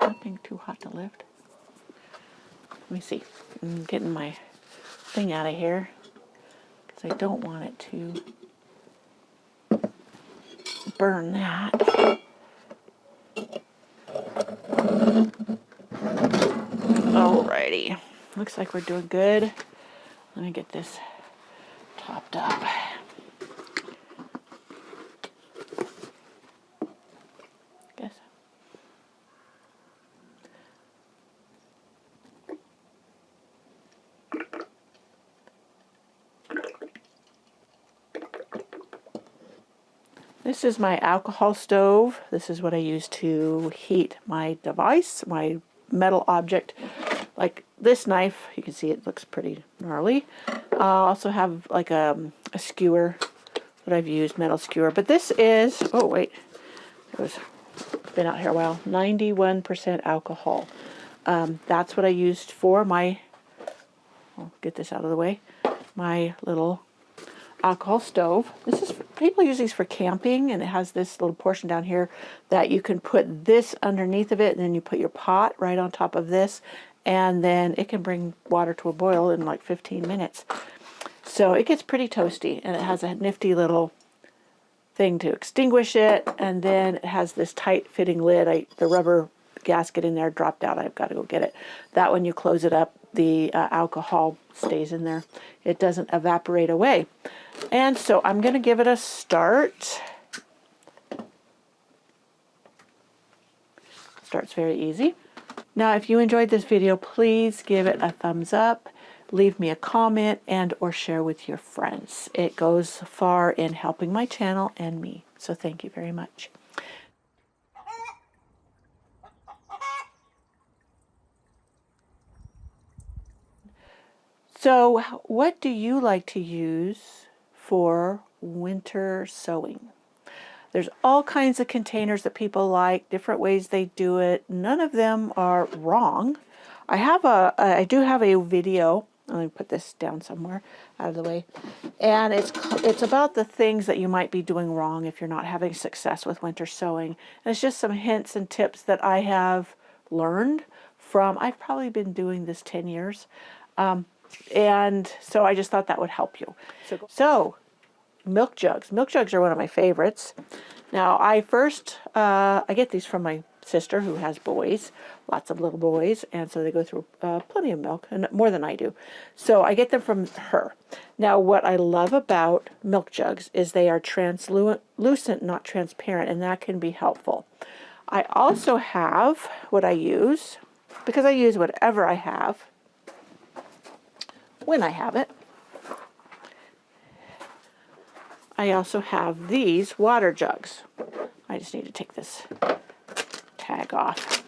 Nothing too hot to lift. Let me see. I'm getting my thing out of here because I don't want it to burn that. Alrighty. Looks like we're doing good. Let me get this topped up. Guess. This is my alcohol stove. This is what I use to heat my device, my metal object. Like this knife, you can see it looks pretty gnarly. I also have like a skewer that I've used, metal skewer. But this is, oh wait, it's been out here a while, 91% alcohol. That's what I used for my, I'll get this out of the way, my little alcohol stove. This is, people use these for camping, and it has this little portion down here that you can put this underneath of it, and then you put your pot right on top of this, and then it can bring water to a boil in like 15 minutes. So it gets pretty toasty, and it has a nifty little thing to extinguish it, and then it has this tight fitting lid. The rubber gasket in there dropped out. I've got to go get it. That when you close it up, the alcohol stays in there. It doesn't evaporate away. And so I'm going to give it a start. Starts very easy. Now, if you enjoyed this video, please give it a thumbs up, leave me a comment, and or share with your friends. It goes far in helping my channel and me. So thank you very much. So what do you like to use for winter sewing? There's all kinds of containers that people like, different ways they do it. None of them are wrong. I do have a video. Let me put this down somewhere out of the way. And it's about the things that you might be doing wrong if you're not having success with winter sewing. And it's just some hints and tips that I have learned from, I've probably been doing this 10 years. And so I just thought that would help you. So milk jugs. Milk jugs are one of my favorites. Now I get these from my sister who has boys, lots of little boys, and so they go through plenty of milk, and more than I do. So I get them from her. Now what I love about milk jugs is they are translucent, not transparent, and that can be helpful. I also have what I use, because I use whatever I have when I have it. I also have these water jugs. I just need to take this tag off.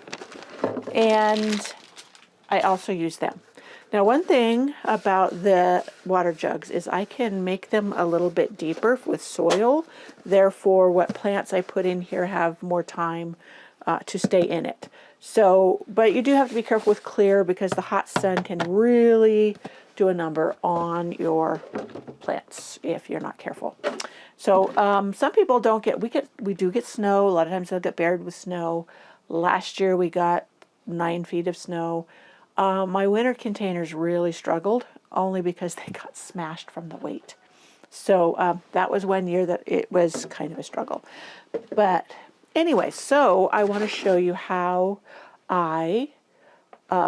And I also use them. Now, one thing about the water jugs is I can make them a little bit deeper with soil. Therefore, what plants I put in here have more time to stay in it. So, but you do have to be careful with clear, because the hot sun can really do a number on your plants if you're not careful. So some people don't get, we do get snow. A lot of times they'll get buried with snow. Last year we got 9 feet of snow. My winter containers really struggled, only because they got smashed from the weight. So that was one year that it was kind of a struggle. But anyway, so I want to show you how I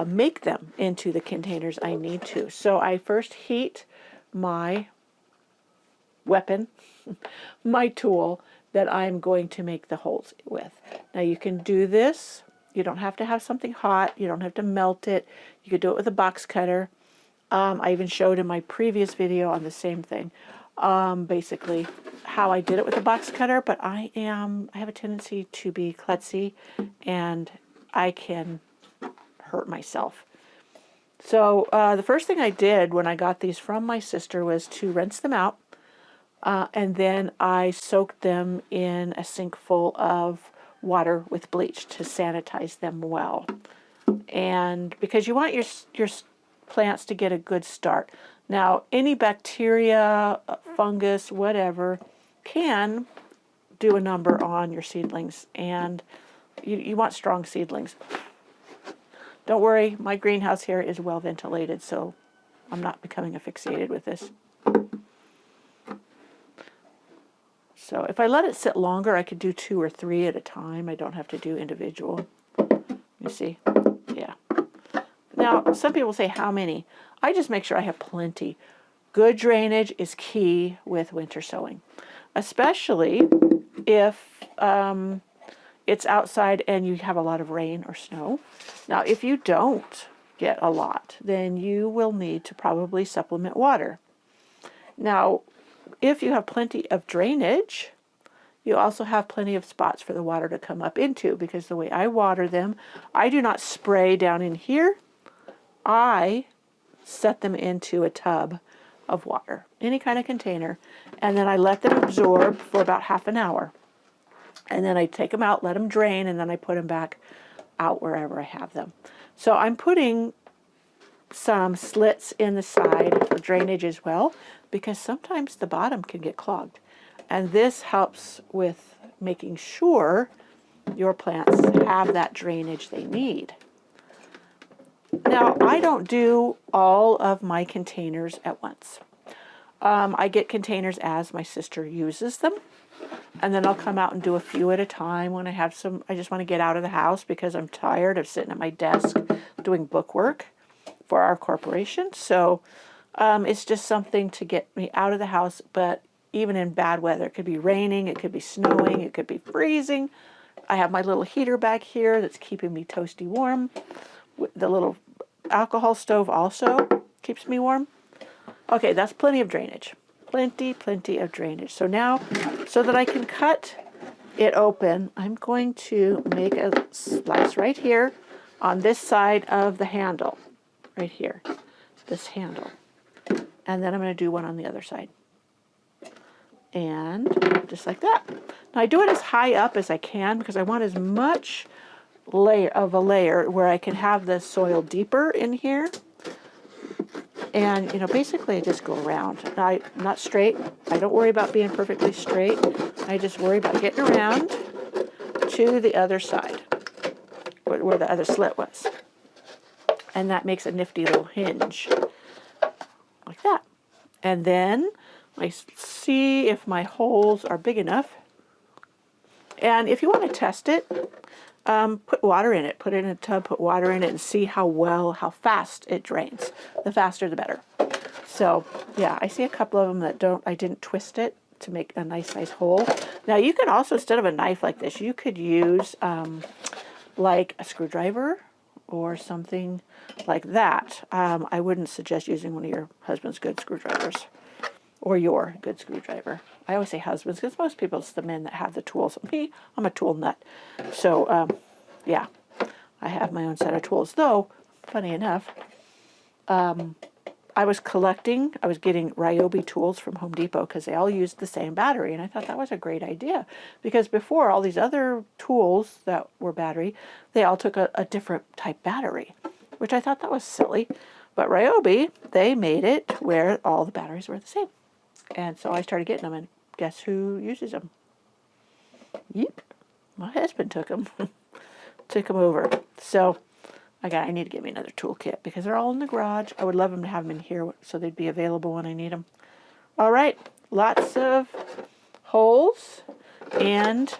make them into the containers I need to. So I first heat my weapon, my tool that I'm going to make the holes with. Now you can do this. You don't have to have something hot. You don't have to melt it. You could do it with a box cutter. I even showed in my previous video on the same thing, basically how I did it with a box cutter, but I have a tendency to be klutzy, and I can hurt myself. So the first thing I did when I got these from my sister was to rinse them out, and then I soaked them in a sink full of water with bleach to sanitize them well. And because you want your plants to get a good start. Now, any bacteria, fungus, whatever, can do a number on your seedlings, and you want strong seedlings. Don't worry, my greenhouse here is well ventilated, so I'm not becoming asphyxiated with this. So if I let it sit longer, I could do 2 or 3 at a time. I don't have to do individual. You see? Yeah. Now, some people say, how many? I just make sure I have plenty. Good drainage is key with winter sowing, especially if it's outside and you have a lot of rain or snow. Now, if you don't get a lot, then you will need to probably supplement water. Now, if you have plenty of drainage, you also have plenty of spots for the water to come up into, because the way I water them, I do not spray down in here. I set them into a tub of water, any kind of container, and then I let them absorb for about half an hour. And then I take them out, let them drain, and then I put them back out wherever I have them. So I'm putting some slits in the side for drainage as well, because sometimes the bottom can get clogged. And this helps with making sure your plants have that drainage they need. Now, I don't do all of my containers at once. I get containers as my sister uses them, and then I'll come out and do a few at a time when I have some. I just want to get out of the house because I'm tired of sitting at my desk doing book work for our corporation. So it's just something to get me out of the house, but even in bad weather, it could be raining, it could be snowing, it could be freezing. I have my little heater back here that's keeping me toasty warm. The little alcohol stove also keeps me warm. Okay, that's plenty of drainage. Plenty of drainage. So now, so that I can cut it open, I'm going to make a slice right here on this side of the handle. Right here, this handle. And then I'm going to do one on the other side. And just like that. Now I do it as high up as I can because I want as much layer of a layer where I can have the soil deeper in here. And, you know, basically I just go around. Now, I'm not straight. I don't worry about being perfectly straight. I just worry about getting around to the other side, where the other slit was. And that makes a nifty little hinge, like that. And then I see if my holes are big enough. And if you want to test it, put water in it. Put it in a tub, put water in it, and see how fast it drains. The faster, the better. So, yeah, I see a couple of them that I didn't twist it to make a nice hole. Now, you can also, instead of a knife like this, you could use like a screwdriver or something like that. I wouldn't suggest using one of your husband's good screwdrivers or your good screwdriver. I always say husbands because most people, it's the men that have the tools. Me, I'm a tool nut. So, yeah, I have my own set of tools. Though, funny enough, I was getting Ryobi tools from Home Depot because they all used the same battery. And I thought that was a great idea. Because before, all these other tools that were battery, they all took a different type battery, which I thought that was silly. But Ryobi, they made it where all the batteries were the same. And so I started getting them, and guess who uses them? Yep, my husband took them. Took them over. So I need to get me another toolkit because they're all in the garage. I would love them to have them in here so they'd be available when I need them. All right, lots of holes and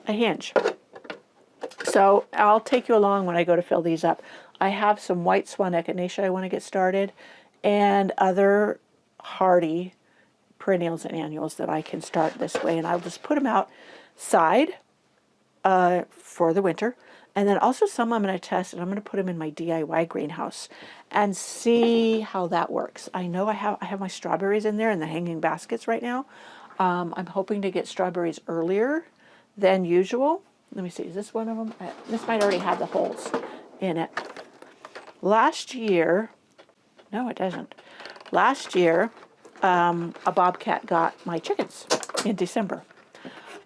a hinge. So I'll take you along when I go to fill these up. I have some white swan echinacea I want to get started, and other hardy perennials and annuals that I can start this way. And I'll just put them outside for the winter. And then also some I'm going to test, and I'm going to put them in my DIY greenhouse and see how that works. I know I have my strawberries in there in the hanging baskets right now. I'm hoping to get strawberries earlier than usual. Let me see, is this one of them? This might already have the holes in it. Last year, no it doesn't. Last year, a bobcat got my chickens in December.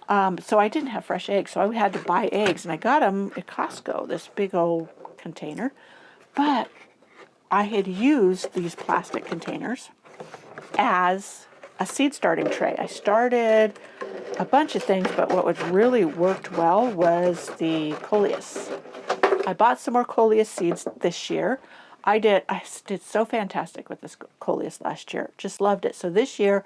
So I didn't have fresh eggs, so I had to buy eggs, and I got them at Costco, this big old container. But I had used these plastic containers as a seed starting tray. I started a bunch of things, but what was really worked well was the coleus. I bought some more coleus seeds this year. I did so fantastic with this coleus last year. Just loved it. So this year,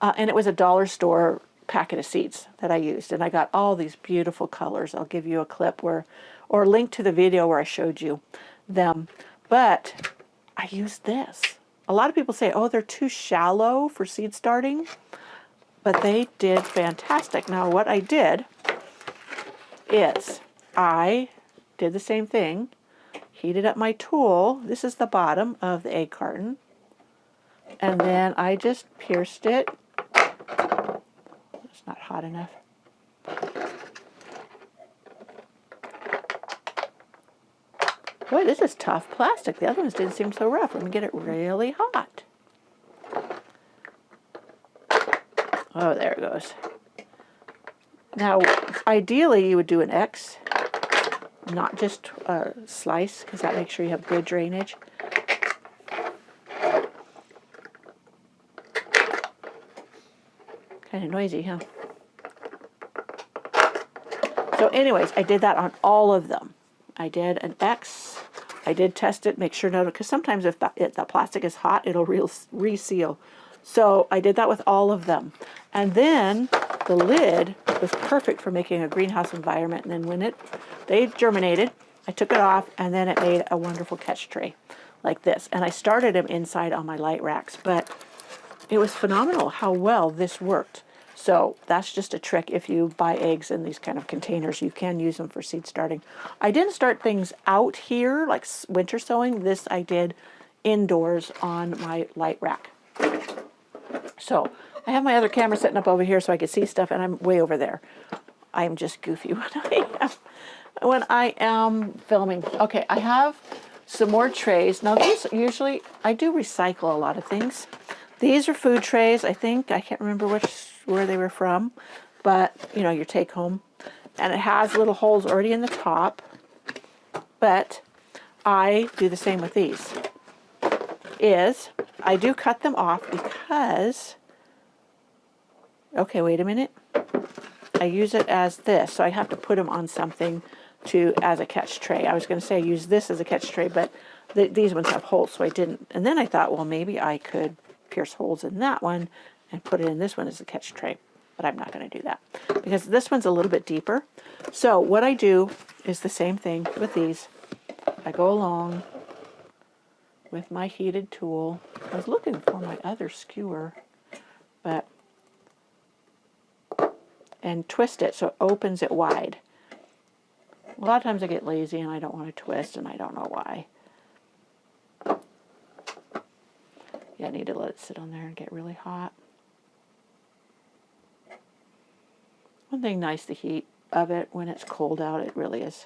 and it was a dollar store packet of seeds that I used, and I got all these beautiful colors. I'll give you a clip or link to the video where I showed you them. But I used this. A lot of people say, oh, they're too shallow for seed starting, but they did fantastic. Now what I did is I did the same thing, heated up my tool. This is the bottom of the egg carton. And then I just pierced it. It's not hot enough. Boy, this is tough plastic. The other ones didn't seem so rough. Let me get it really hot. Oh, there it goes. Now, ideally, you would do an X, not just a slice, because that makes sure you have good drainage. Kind of noisy, huh? So anyways, I did that on all of them. I did an X. I did test it, make sure no, because sometimes if the plastic is hot, it'll reseal. So I did that with all of them. And then the lid was perfect for making a greenhouse environment. And then when they germinated, I took it off, and then it made a wonderful catch tray like this. And I started them inside on my light racks, but it was phenomenal how well this worked. So that's just a trick. If you buy eggs in these kind of containers, you can use them for seed starting. I didn't start things out here like winter sowing. This I did indoors on my light rack. So I have my other camera sitting up over here so I can see stuff, and I'm way over there. I'm just goofy when I am filming. Okay, I have some more trays. Now these usually, I do recycle a lot of things. These are food trays, I think. I can't remember where they were from, but you know, your take home. And it has little holes already in the top, but I do the same with these. I do cut them off because, okay, wait a minute. I use it as this, so I have to put them on something as a catch tray. I was going to say I use this as a catch tray, but these ones have holes, so I didn't. And then I thought, well, maybe I could pierce holes in that one and put it in this one as a catch tray, but I'm not going to do that because this one's a little bit deeper. So what I do is the same thing with these. I go along with my heated tool. I was looking for my other skewer, and twist it so it opens it wide. A lot of times I get lazy and I don't want to twist, and I don't know why. Yeah, I need to let it sit on there and get really hot. One thing nice, the heat of it when it's cold out, it really is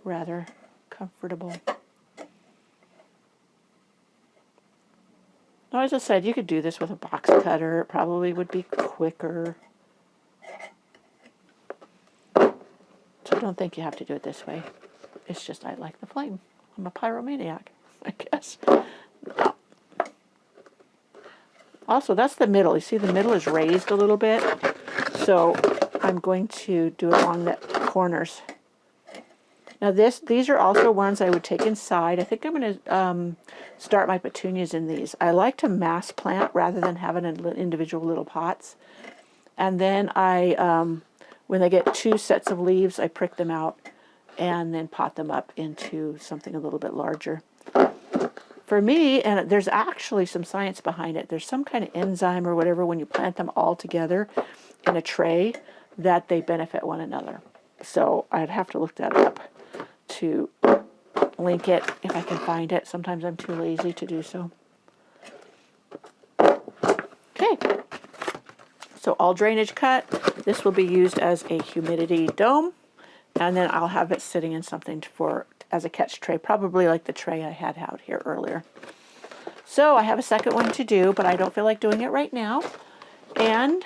rather comfortable. Now, as I said, you could do this with a box cutter. It probably would be quicker. So I don't think you have to do it this way. It's just I like the flame. I'm a pyromaniac, I guess. Also, that's the middle. You see the middle is raised a little bit. So I'm going to do it along the corners. Now these are also ones I would take inside. I think I'm going to start my petunias in these. I like to mass plant rather than having in individual little pots. And then when they get 2 sets of leaves, I prick them out and then pot them up into something a little bit larger. For me, and there's actually some science behind it, there's some kind of enzyme or whatever when you plant them all together in a tray that they benefit one another. So I'd have to look that up to link it if I can find it. Sometimes I'm too lazy to do so. Okay, so all drainage cut. This will be used as a humidity dome, and then I'll have it sitting in something as a catch tray, probably like the tray I had out here earlier. So I have a second one to do, but I don't feel like doing it right now. And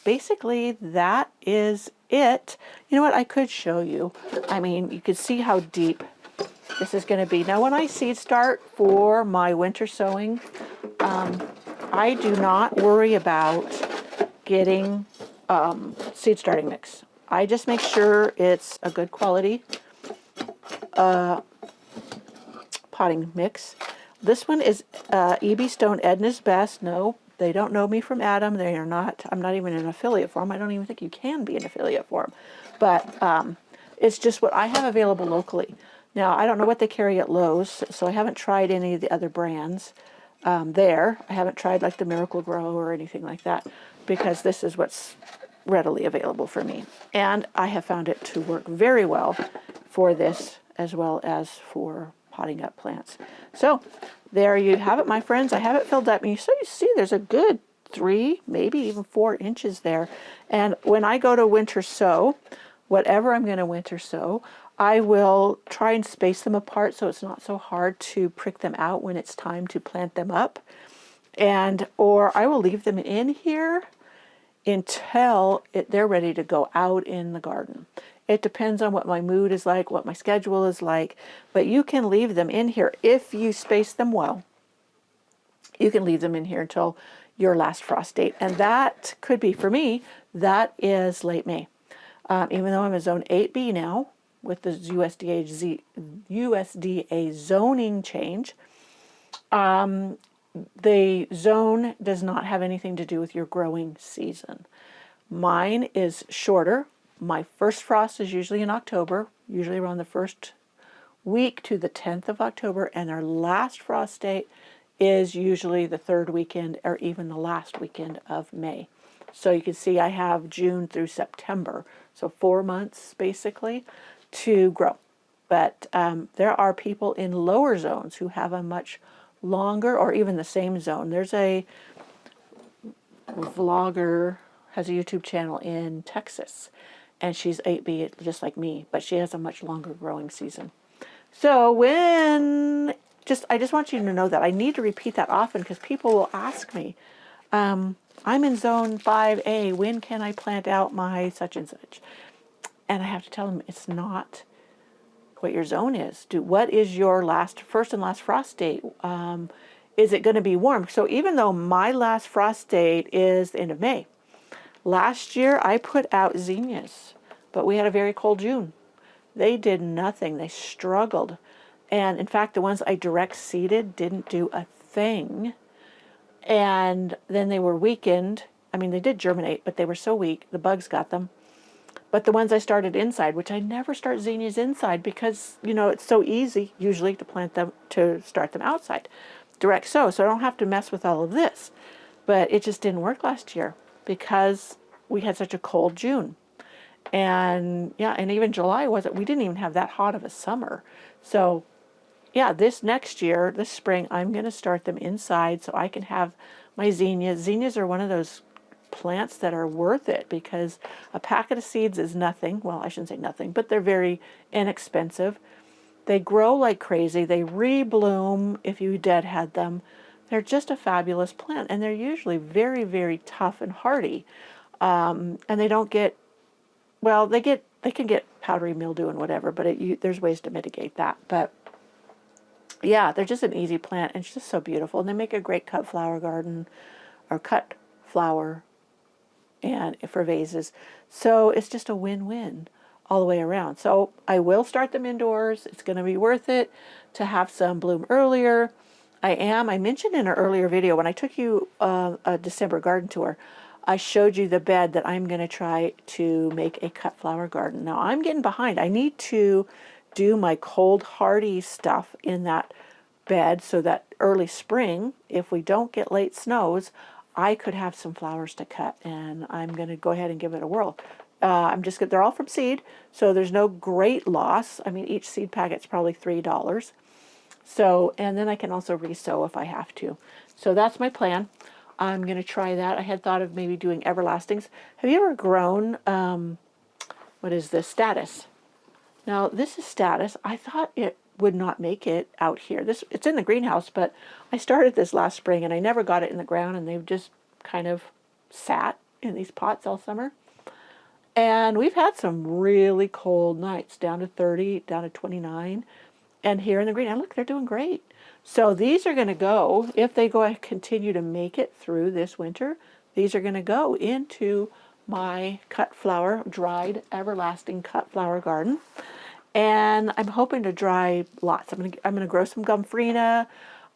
basically that is it. You know what, I could show you. I mean, you could see how deep this is going to be. Now when I seed start for my winter sowing, I do not worry about getting seed starting mix. I just make sure it's a good quality potting mix. This one is E.B. Stone Edna's Best. No, they don't know me from Adam. They are not. I'm not even an affiliate for them. I don't even think you can be an affiliate for them. But it's just what I have available locally. Now, I don't know what they carry at Lowe's, so I haven't tried any of the other brands there. I haven't tried like the Miracle Grow or anything like that, because this is what's readily available for me. And I have found it to work very well for this as well as for potting up plants. So there you have it, my friends. I have it filled up. And you see there's a good 3, maybe even 4 inches there. And when I go to winter sow, whatever I'm going to winter sow, I will try and space them apart so it's not so hard to prick them out when it's time to plant them up. Or I will leave them in here until they're ready to go out in the garden. It depends on what my mood is like, what my schedule is like, but you can leave them in here if you space them well. You can leave them in here until your last frost date, and that could be, for me, that is late May. Even though I'm a zone 8B now with the USDA zoning change, the zone does not have anything to do with your growing season. Mine is shorter. My first frost is usually in October, usually around the first week to the 10th of October, and our last frost date is usually the 3rd weekend or even the last weekend of May. So you can see I have June through September, so 4 months basically to grow. But there are people in lower zones who have a much longer, or even the same zone. There's a vlogger, has a YouTube channel in Texas, and she's 8B just like me, but she has a much longer growing season. So I just want you to know that I need to repeat that often, because people will ask me, I'm in zone 5A, when can I plant out my such and such? And I have to tell them it's not what your zone is. What is your first and last frost date? Is it going to be warm? So even though my last frost date is the end of May, last year I put out zinnias, but we had a very cold June. They did nothing. They struggled. And in fact, the ones I direct seeded didn't do a thing. And then they were weakened. I mean, they did germinate, but they were so weak, the bugs got them. But the ones I started inside, which I never start zinnias inside because, it's so easy usually to plant them, to start them outside. Direct sow, so I don't have to mess with all of this. But it just didn't work last year because we had such a cold June. And even July we didn't even have that hot of a summer. So this next year, this spring, I'm going to start them inside so I can have my zinnias. Zinnias are one of those plants that are worth it because a packet of seeds is nothing. Well, I shouldn't say nothing, but they're very inexpensive. They grow like crazy. They rebloom if you deadhead them. They're just a fabulous plant, and they're usually very, very tough and hardy. And they don't get, they can get powdery mildew and whatever, but there's ways to mitigate that. But they're just an easy plant, and it's just so beautiful. And they make a great cut flower garden, or cut flower, and for vases. So it's just a win-win all the way around. So I will start them indoors. It's going to be worth it to have some bloom earlier. I mentioned in an earlier video when I took you a December garden tour, I showed you the bed that I'm going to try to make a cut flower garden. Now I'm getting behind. I need to do my cold hardy stuff in that bed so that early spring, if we don't get late snows, I could have some flowers to cut, and I'm going to go ahead and give it a whirl. They're all from seed, so there's no great loss. I mean, each seed packet's probably $3. So, and then I can also resow if I have to. So that's my plan. I'm going to try that. I had thought of maybe doing everlastings. Have you ever grown, what is this, status? Now, this is status. I thought it would not make it out here. It's in the greenhouse, but I started this last spring, and I never got it in the ground, and they've just kind of sat in these pots all summer. And we've had some really cold nights, down to 30, down to 29. And here in the green, and look, they're doing great. So these are going to go, if they continue to make it through this winter, these are going to go into my cut flower, dried everlasting cut flower garden. And I'm hoping to dry lots. I'm gonna grow some gomphrena,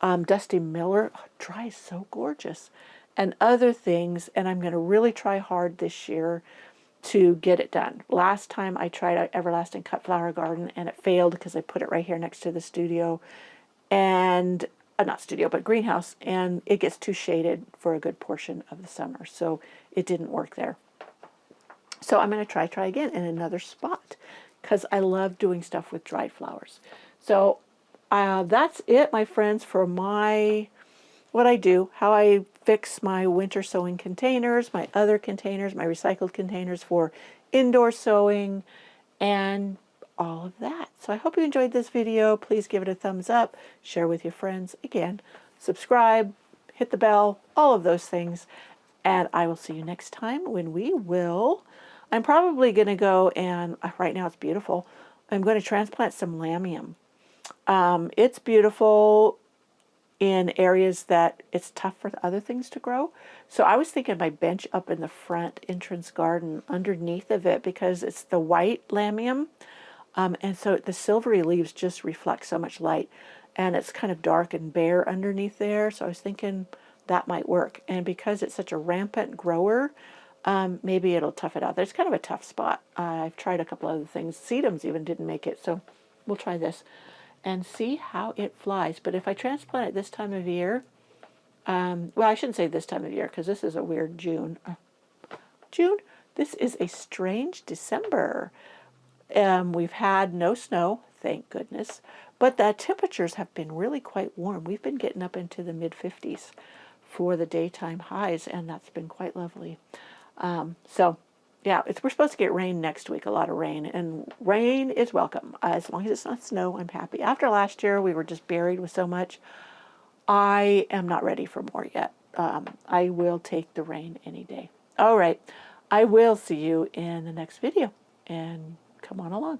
Dusty Miller. Oh, dry is so gorgeous, and other things. And I'm gonna really try hard this year to get it done. Last time I tried an everlasting cut flower garden and it failed because I put it right here next to the studio, and not studio but greenhouse, and it gets too shaded for a good portion of the summer, so it didn't work there. So I'm going to try again in another spot because I love doing stuff with dried flowers. So that's it, my friends, for what I do, how I fix my winter sewing containers, my other containers, my recycled containers for indoor sewing, and all of that. So I hope you enjoyed this video. Please give it a thumbs up, share with your friends. Again, subscribe, hit the bell, all of those things. And I will see you next time when I'm probably going to go and, right now it's beautiful, I'm going to transplant some lamium. It's beautiful in areas that it's tough for other things to grow. So I was thinking my bench up in the front entrance garden underneath of it, because it's the white lamium. And so the silvery leaves just reflect so much light, and it's kind of dark and bare underneath there. So I was thinking that might work. And because it's such a rampant grower, maybe it'll tough it out. It's kind of a tough spot. I've tried a couple other things. Sedums even didn't make it. So we'll try this and see how it flies. But if I transplant it this time of year, well, I shouldn't say this time of year because this is a weird June. June? This is a strange December. We've had no snow, thank goodness, but the temperatures have been really quite warm. We've been getting up into the mid-50s for the daytime highs, and that's been quite lovely. So, yeah, we're supposed to get rain next week, a lot of rain, and rain is welcome. As long as it's not snow, I'm happy. After last year, we were just buried with so much. I am not ready for more yet. I will take the rain any day. All right, I will see you in the next video, and come on along.